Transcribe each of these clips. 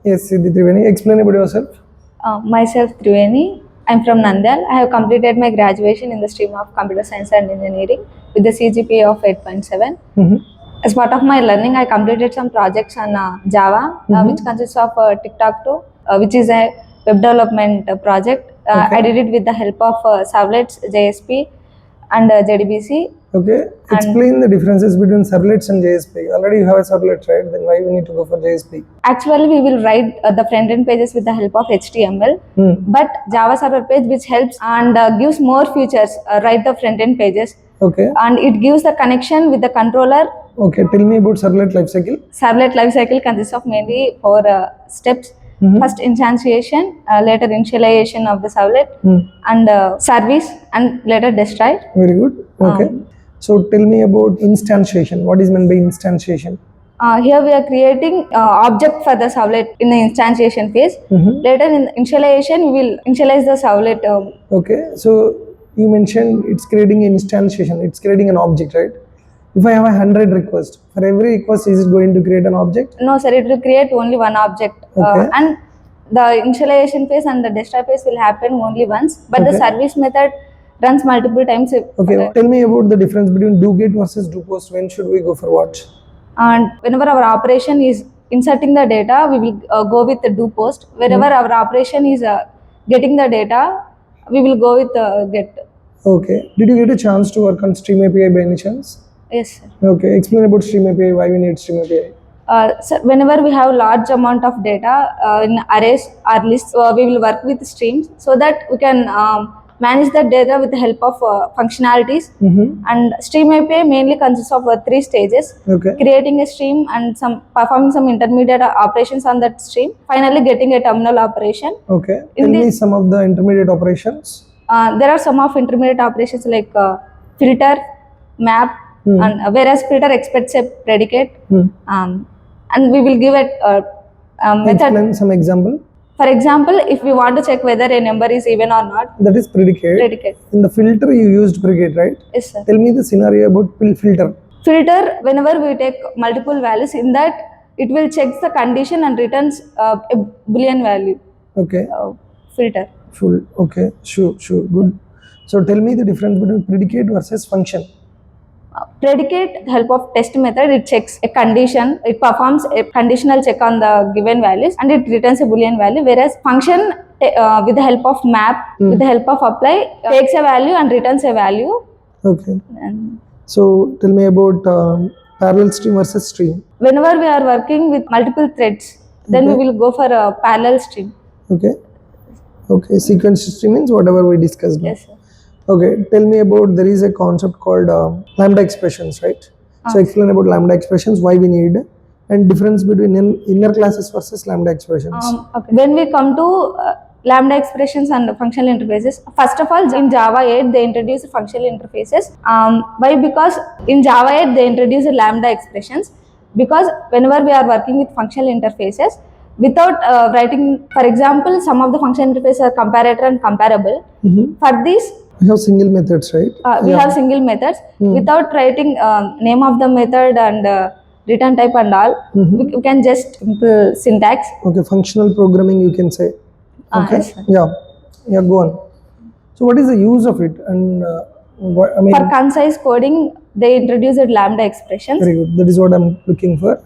Yes, Siddhi Triveni. Explain about yourself. Myself Triveni. I'm from Nandal. I have completed my graduation in the stream of Computer Science and Engineering with the CGPA of 8.7. As part of my learning, I completed some projects on Java, which consists of TikTok2, which is a web development project. I did it with the help of Servlets, JSP, and JDBC. Okay. Explain the differences between servlets and JSP. Already you have a servlet, right? Then why you need to go for JSP? Actually, we will write the front-end pages with the help of HTML, but Java server page, which helps and gives more features, write the front-end pages. Okay. And it gives the connection with the controller. Okay. Tell me about servlet lifecycle. Servlet lifecycle consists of mainly 4 steps. First, instantiation, later initialization of the servlet, and service, and later destroy. Very good. Okay. So tell me about instantiation. What is meant by instantiation? Here we are creating object for the servlet in the instantiation phase. Later in initialization, we will initialize the servlet. Okay. So you mentioned it's creating instantiation. It's creating an object, right? If I have 100 requests, for every request, is it going to create an object? No, sir. It will create only one object. Okay. And the initialization phase and the destroy phase will happen only once. But the service method runs multiple times. Okay. Tell me about the difference between do get versus do post. When should we go for what? And whenever our operation is inserting the data, we will go with the do post. Wherever our operation is getting the data, we will go with get. Okay. Did you get a chance to work on Stream API by any chance? Yes, sir. Okay. Explain about Stream API. Why we need Stream API? So whenever we have large amount of data in arrays or lists, we will work with streams so that we can manage the data with the help of functionalities. And Stream API mainly consists of 3 stages. Okay. Creating a stream and performing some intermediate operations on that stream. Finally getting a terminal operation. Okay. Tell me some of the intermediate operations. There are some of intermediate operations like filter, map, and whereas filter expects a predicate. And we will give it a method. Explain some example. For example, if we want to check whether a number is even or not. That is predicate. Predicate. In the filter, you used predicate, right? Yes, sir. Tell me the scenario about filter. Filter, whenever we take multiple values, in that it will check the condition and returns a Boolean value. Okay. Filter. Full. Okay. Sure. Good. So tell me the difference between predicate versus function. Predicate, help of test method, it checks a condition, it performs a conditional check on the given values and it returns a Boolean value, whereas function with the help of map, with the help of apply, takes a value and returns a value. Okay. So tell me about parallel stream versus stream. Whenever we are working with multiple threads, then we will go for a parallel stream. Okay. Sequence stream means whatever we discussed. Yes, sir. Okay, tell me about, there is a concept called Lambda expressions, right? So explain about Lambda expressions, why we need, and difference between inner classes versus Lambda expressions. Okay. When we come to Lambda expressions and functional interfaces, first of all, in Java 8, they introduced functional interfaces. Why? Because in Java 8, they introduced Lambda expressions. Because whenever we are working with functional interfaces, without writing, for example, some of the functional interfaces are comparator and comparable. For this, we have single methods, right? We have single methods. Without writing name of the method and return type and all, we can just simple syntax. Okay, functional programming you can say. Okay. Yes, yeah, go on. So what is the use of it? And for concise coding, they introduced Lambda expressions. Very good. That is what I'm looking for.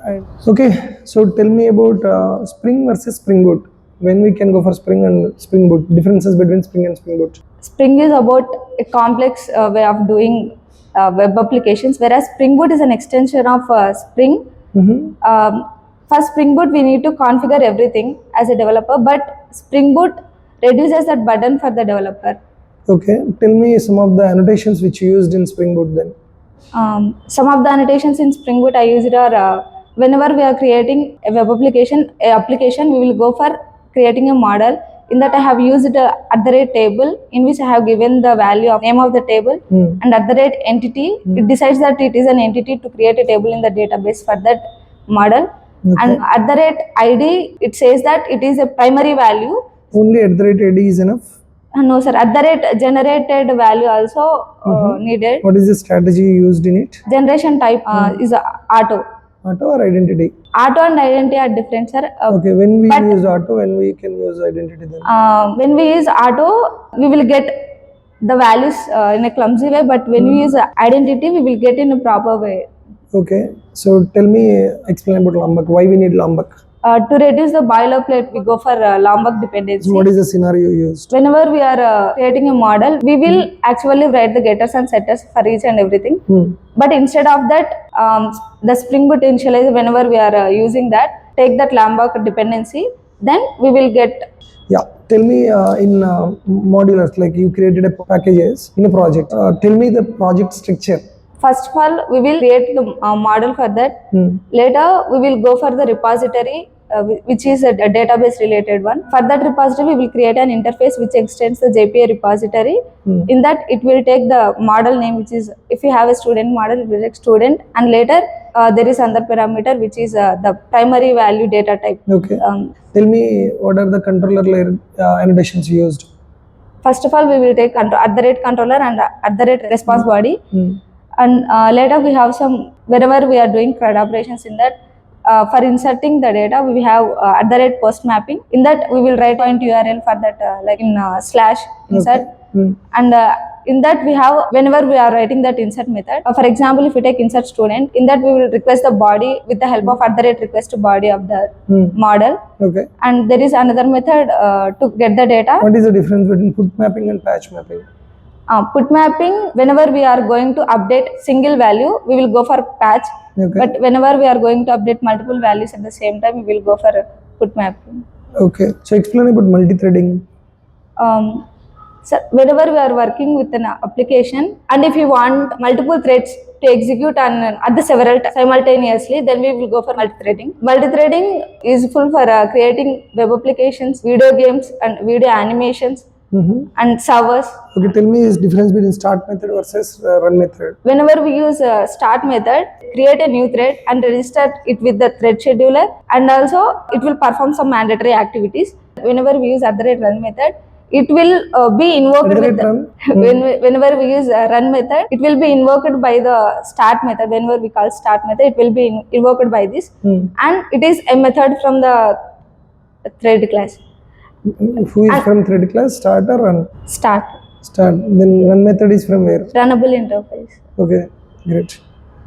Okay, so tell me about Spring versus Spring Boot. When we can go for Spring and Spring Boot, differences between Spring and Spring Boot. Spring is about a complex way of doing web applications, whereas Spring Boot is an extension of Spring. For Spring Boot, we need to configure everything as a developer, but Spring Boot reduces that burden for the developer. Okay, tell me some of the annotations which you used in Spring Boot then. Some of the annotations in Spring Boot I used are whenever we are creating a web application, we will go for creating a model. In that I have used @ table, in which I have given the value of name of the table, and @ entity. It decides that it is an entity to create a table in the database for that model. And @ ID, it says that it is a primary value. Only @ ID is enough? No, sir. @ generated value also needed. What is the strategy you used in it? Generation type is auto. Auto or identity? Auto and identity are different, sir. Okay, when we but- use auto, when we can use identity then? When we use auto, we will get the values in a clumsy way, but when we use identity, we will get in a proper way. Okay, so tell me, explain about Lombok. Why we need Lombok? To reduce the boilerplate, we go for Lombok dependency. So what is the scenario used? Whenever we are creating a model, we will actually write the getters and setters for each and everything. But instead of that, the Spring Boot initializer, whenever we are using that, take that Lombok dependency, then we will get. Yeah, tell me in modulars, like you created a packages in a project. Tell me the project structure. First of all, we will create the model for that. Later, we will go for the repository, which is a database related one. For that repository, we will create an interface which extends the JPA repository. In that, it will take the model name, which is, if you have a student model, it will take student, and later there is another parameter which is the primary value data type. Okay. Tell me what are the controller layer annotations used? First of all, we will take @controller and @response body. And later we have some, wherever we are doing CRUD operations, in that for inserting the data, we have @post mapping. In that we will write point URL for that, like in slash insert. And in that we have, whenever we are writing that insert method, for example, if we take insert student, in that we will request the body with the help of @request body of the model. Okay. And there is another method to get the data. What is the difference between put mapping and patch mapping? Put mapping, whenever we are going to update single value, we will go for patch. Okay. But whenever we are going to update multiple values at the same time, we will go for put mapping. Okay. So explain about multi-threading. So whenever we are working with an application, and if we want multiple threads to execute and at the several simultaneously, then we will go for multi-threading. Multi-threading is useful for creating web applications, video games, and video animations. And servers. Okay, tell me is difference between start method versus run method. Whenever we use start method, create a new thread and register it with the thread scheduler, and also it will perform some mandatory activities. Whenever we use @run method, it will be invoked with whenever we use run method, it will be invoked by the start method. Whenever we call start method, it will be invoked by this, and it is a method from the thread class. Who is from thread class? Start or run? Start. Then run method is from where? Runnable interface. Okay, great.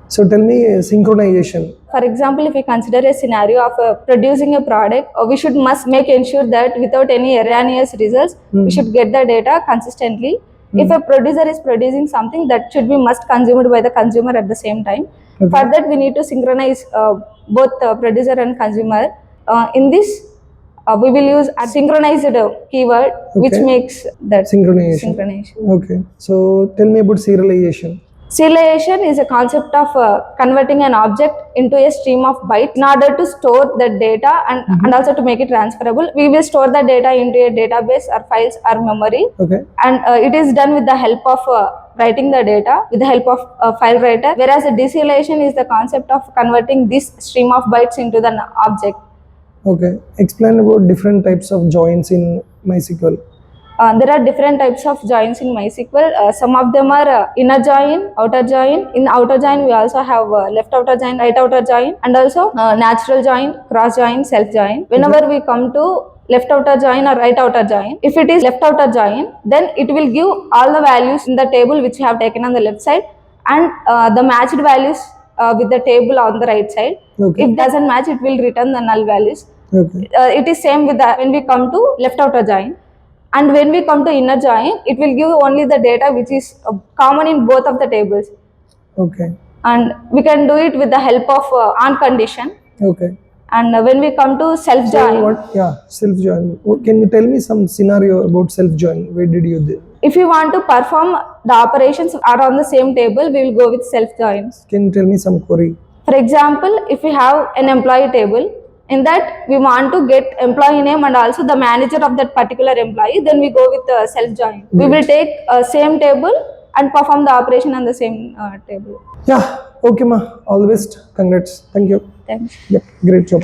So tell me synchronization. For example, if we consider a scenario of producing a product, we must ensure that without any erroneous results, we should get the data consistently. If a producer is producing something, that should be must consumed by the consumer at the same time. Okay. For that, we need to synchronize both producer and consumer. In this, we will use a synchronized keyword, which makes that synchronization. Okay. So tell me about serialization. Serialization is a concept of converting an object into a stream of bytes in order to store the data and also to make it transferable. We will store the data into a database or files or memory. Okay. And it is done with the help of writing the data with the help of a file writer. Whereas deserialization is the concept of converting this stream of bytes into the object. Okay. Explain about different types of joins in MySQL. There are different types of joins in MySQL. Some of them are inner join, outer join. In outer join, we also have left outer join, right outer join, and also natural join, cross join, self join. Whenever we come to left outer join or right outer join, if it is left outer join, then it will give all the values in the table which we have taken on the left side, and the matched values with the table on the right side. Okay. If it doesn't match, it will return the null values. Okay. It is same with when we come to left outer join. And when we come to inner join, it will give only the data which is common in both of the tables. Okay. And we can do it with the help of on condition. Okay. And when we come to self join. Self join. Can you tell me some scenario about self join? Where did you do? If you want to perform the operations are on the same table, we will go with self joins. Can you tell me some query? For example, if we have an employee table, in that we want to get employee name and also the manager of that particular employee, then we go with self join. We will take same table and perform the operation on the same table. Yeah, okay ma, all the best. Congrats. Thank you. Thanks. Yep, great job.